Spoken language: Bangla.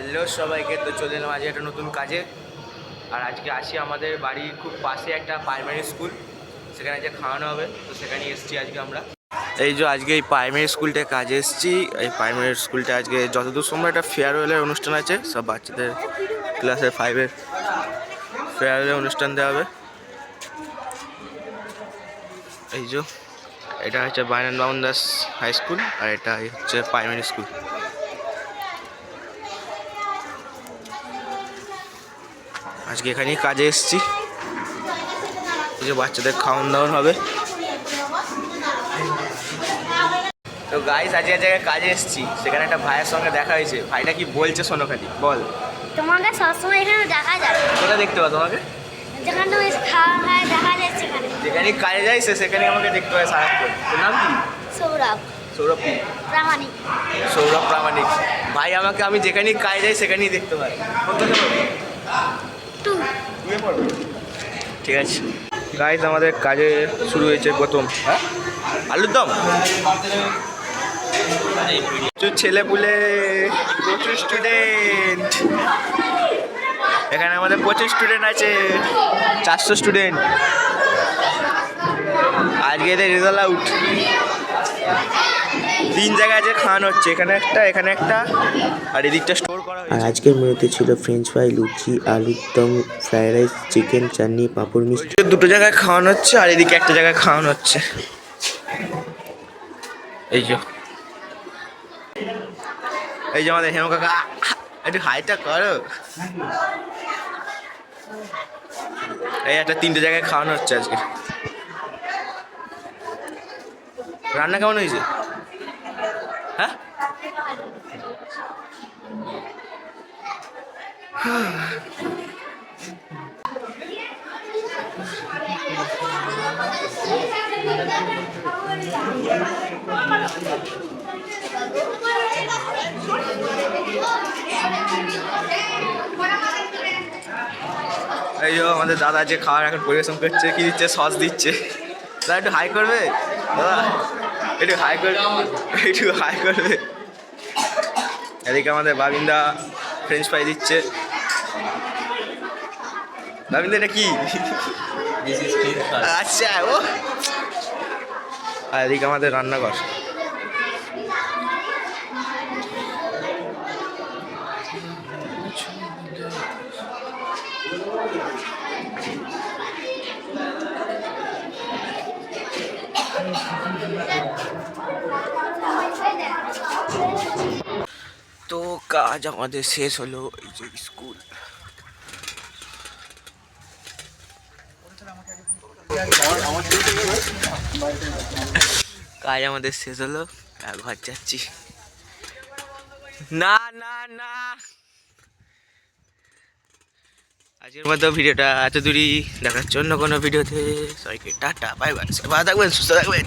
হ্যালো সবাইকে, তো চলে এলাম আজকে একটা নতুন কাজে। আর আজকে আসি আমাদের বাড়ির খুব পাশে একটা প্রাইমারি স্কুল, সেখানে যে খাওয়ানো হবে, তো সেখানে এসেছি আজকে আমরা। এই যে আজকে এই প্রাইমারি স্কুলটায় কাজে এসেছি। এই প্রাইমারি স্কুলটা আজকে যতদূর সম্ভব একটা ফেয়ারওয়েলের অনুষ্ঠান আছে, সব বাচ্চাদের ক্লাসের 5-এর ফেয়ারওয়েলের অনুষ্ঠান দেওয়া হবে। এই যে এটা হচ্ছে বায়নান বামন দাস হাই স্কুল, আর এটা হচ্ছে প্রাইমারি স্কুল। আজকে এখানেই কাজে এসেছি। এই যে বাচ্চাদের খাওয়ান দাওয়ান হবে। তো গাইস, আজকে এক জায়গায় কাজে এসেছি, সেখানে একটা ভাইয়ের সঙ্গে দেখা হয়েছে। ভাইটা কি বলছে শোনো খালি, বল। তোমাকে সবসময় এখানে দেখা যায়। কোথায় দেখতে পাও তোমাকে? যেখানে তুমি খাওয়া হয় দেখা যাচ্ছে এখানে। যেখানে কাজে যাই সেখানে আমাকে দেখতে পায় সারাক্ষণ। তোর নাম কি? সৌরভ সৌরভ কি? প্রামাণিক। সৌরভ প্রামাণিক। ভাই আমাকে, আমি যেখানেই কাজে যাই সেখানেই দেখতে পাই। কোন থেকে পড়বে? ঠিক আছে গাইস, আমাদের কাজে শুরু হয়েছে প্রথম। হ্যাঁ, আলুর দম। প্রচুর ছেলে পুলে, প্রচুর স্টুডেন্ট। এখানে আমাদের প্রচুর স্টুডেন্ট আছে, 400 স্টুডেন্ট। আজকে এদের রেজাল্ট আউট। 3 জায়গায় যে খাওয়ানো হচ্ছে, এখানে একটা আর এদিকটা স্টোর করা আর হয়েছে। আজকের মেনুতে ছিল ফ্রেঞ্চ ফ্রাই, লুচি, আলুর দম, ফ্রাইড রাইস, চিকেন, চাটনি, পাঁপড়, মিষ্টি। দুটো জায়গায় খাওয়ানো হচ্ছে আর এদিকে একটা জায়গায় খাওয়ানো হচ্ছে। এই যে আমাদের হেম কাকা, একটু হাইটা করো। এই একটা 3টে জায়গায় খাওয়ানো হচ্ছে আজকে। রান্না কেমন হয়েছে? হ্যাঁ, এই যে আমাদের দাদা যে খাবার এখন পরিবেশন করছে, কি দিচ্ছে? সস দিচ্ছে। দাদা একটু হাই করবে, দাদা একটু হাই করবে। এদিকে আমাদের বাবিন্দা ফ্রেঞ্চ ফ্রাই দিচ্ছে। বাবিন্দা এটা কি? আচ্ছা, ও। আর এদিকে আমাদের রান্নাঘর। তো কাজ আমাদের শেষ হলো। এই যে স্কুল, কাজ আমাদের শেষ হলো, ঘর যাচ্ছি। না না না, আজকের মতো ভিডিওটা এত দূরই। দেখার জন্য কোনো ভিডিওতে সবাইকে টাটা, বাই বাই। ভালো থাকবেন, সুস্থ থাকবেন।